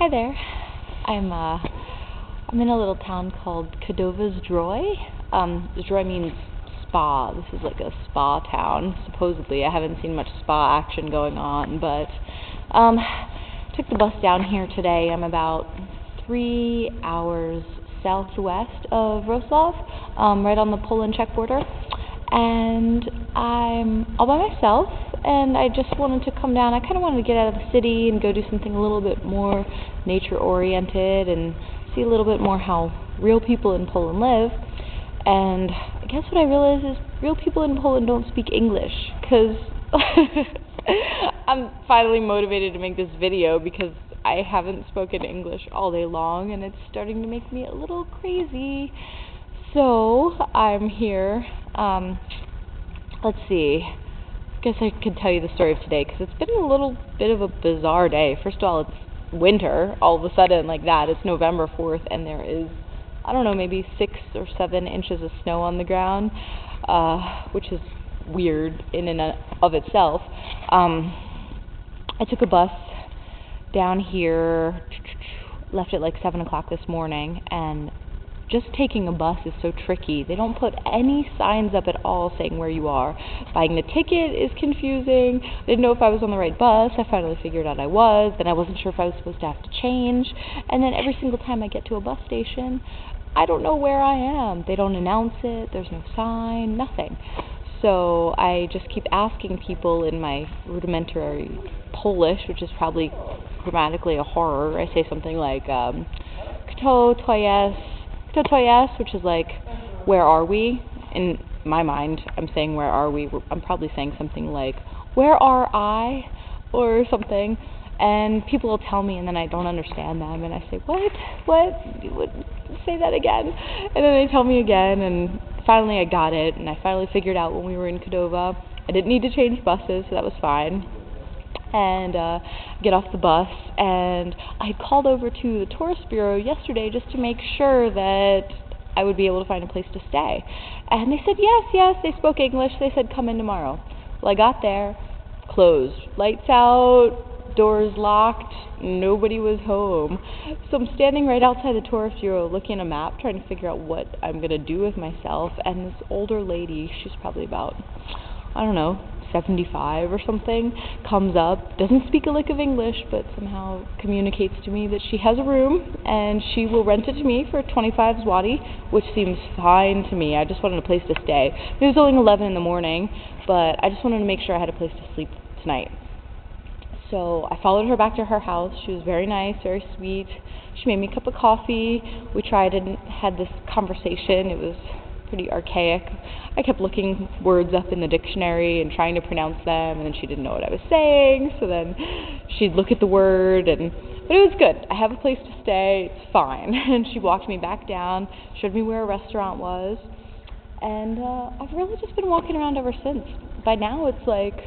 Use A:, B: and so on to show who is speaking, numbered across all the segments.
A: Hi there. I'm in a little town called Kudowa-Zdroj. Zdroj means spa. This is like a spa town, supposedly. I haven't seen much spa action going on, but took the bus down here today. I'm about 3 hours southwest of Wrocław, right on the Poland-Czech border, and I'm all by myself, and I just wanted to come down. I kind of wanted to get out of the city and go do something a little bit more nature-oriented and see a little bit more how real people in Poland live. And I guess what I realized is real people in Poland don't speak English, because I'm finally motivated to make this video because I haven't spoken English all day long, and it's starting to make me a little crazy. So I'm here. Let's see. I guess I could tell you the story of today, because it's been a little bit of a bizarre day. First of all, it's winter all of a sudden like that. It's November 4th, and there is, I don't know, maybe 6 or 7 inches of snow on the ground, which is weird in and of itself. I took a bus down here, left at like 7 o'clock this morning, and just taking a bus is so tricky. They don't put any signs up at all saying where you are. Buying the ticket is confusing. I didn't know if I was on the right bus. I finally figured out I was. Then I wasn't sure if I was supposed to have to change. And then every single time I get to a bus station, I don't know where I am. They don't announce it. There's no sign, nothing. So I just keep asking people in my rudimentary Polish, which is probably grammatically a horror. I say something like, Kto to jest, which is like, where are we? In my mind, I'm saying, where are we? I'm probably saying something like, where are I? Or something. And people will tell me, and then I don't understand them, and I say, what? Say that again. And then they tell me again, and finally I got it, and I finally figured out when we were in Kudowa. I didn't need to change buses, so that was fine. And get off the bus, and I had called over to the tourist bureau yesterday just to make sure that I would be able to find a place to stay. And they said, yes, they spoke English. They said, come in tomorrow. Well, I got there, closed. Lights out, doors locked, nobody was home. So I'm standing right outside the tourist bureau looking at a map, trying to figure out what I'm going to do with myself, and this older lady, she's probably about, I don't know, 75 or something, comes up, doesn't speak a lick of English, but somehow communicates to me that she has a room and she will rent it to me for 25 zloty, which seems fine to me. I just wanted a place to stay. It was only 11 in the morning, but I just wanted to make sure I had a place to sleep tonight. So I followed her back to her house. She was very nice, very sweet. She made me a cup of coffee. We tried and had this conversation. It was pretty archaic. I kept looking words up in the dictionary and trying to pronounce them, and then she didn't know what I was saying, so then she'd look at the word, but it was good. I have a place to stay, it's fine. And she walked me back down, showed me where a restaurant was, and I've really just been walking around ever since. By now it's like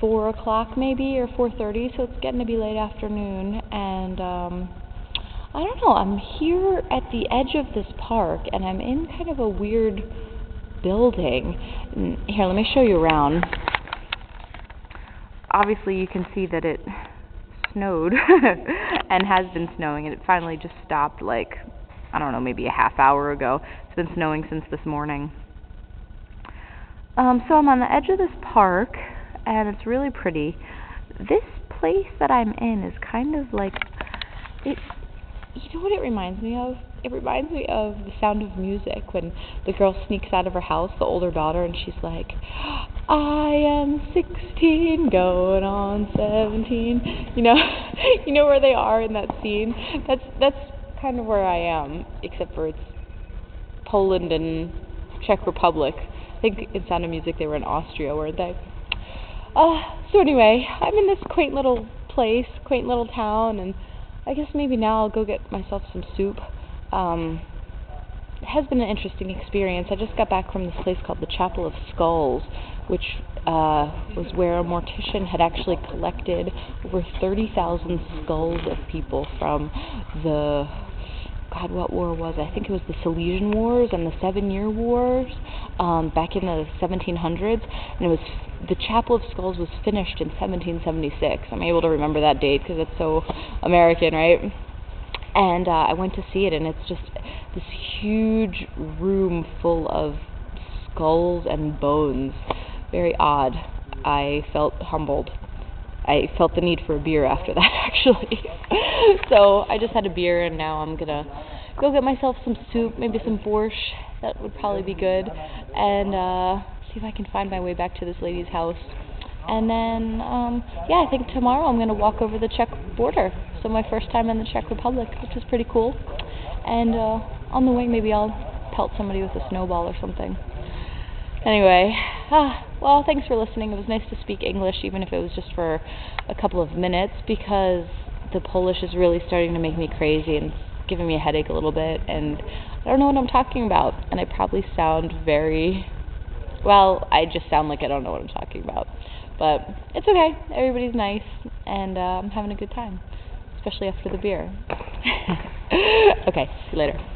A: 4 o'clock maybe, or 4:30, so it's getting to be late afternoon, and I don't know, I'm here at the edge of this park, and I'm in kind of a weird building. Here, let me show you around. Obviously, you can see that it snowed and has been snowing, and it finally just stopped like, I don't know, maybe a half hour ago. It's been snowing since this morning. So I'm on the edge of this park, and it's really pretty. This place that I'm in is kind of like, you know what it reminds me of? It reminds me of The Sound of Music, when the girl sneaks out of her house, the older daughter, and she's like, I am 16, going on 17. You know where they are in that scene? That's kind of where I am, except for it's Poland and Czech Republic. I think in Sound of Music they were in Austria, weren't they? So anyway, I'm in this quaint little place, quaint little town, and I guess maybe now I'll go get myself some soup. It has been an interesting experience. I just got back from this place called the Chapel of Skulls, which was where a mortician had actually collected over 30,000 skulls of people from the, God, what war was it? I think it was the Silesian Wars and the 7 Year Wars back in the 1700s, and it was the Chapel of Skulls was finished in 1776. I'm able to remember that date because it's so American, right? And I went to see it, and it's just this huge room full of skulls and bones. Very odd. I felt humbled. I felt the need for a beer after that, actually. So I just had a beer, and now I'm going to go get myself some soup, maybe some borscht. That would probably be good. And see if I can find my way back to this lady's house. And then, yeah, I think tomorrow I'm going to walk over the Czech border. So my first time in the Czech Republic, which is pretty cool. And on the way, maybe I'll pelt somebody with a snowball or something. Anyway, well, thanks for listening. It was nice to speak English, even if it was just for a couple of minutes, because the Polish is really starting to make me crazy and giving me a headache a little bit, and I don't know what I'm talking about, and I probably sound very, well, I just sound like I don't know what I'm talking about, but it's okay. Everybody's nice, and I'm having a good time, especially after the beer. Okay, see you later.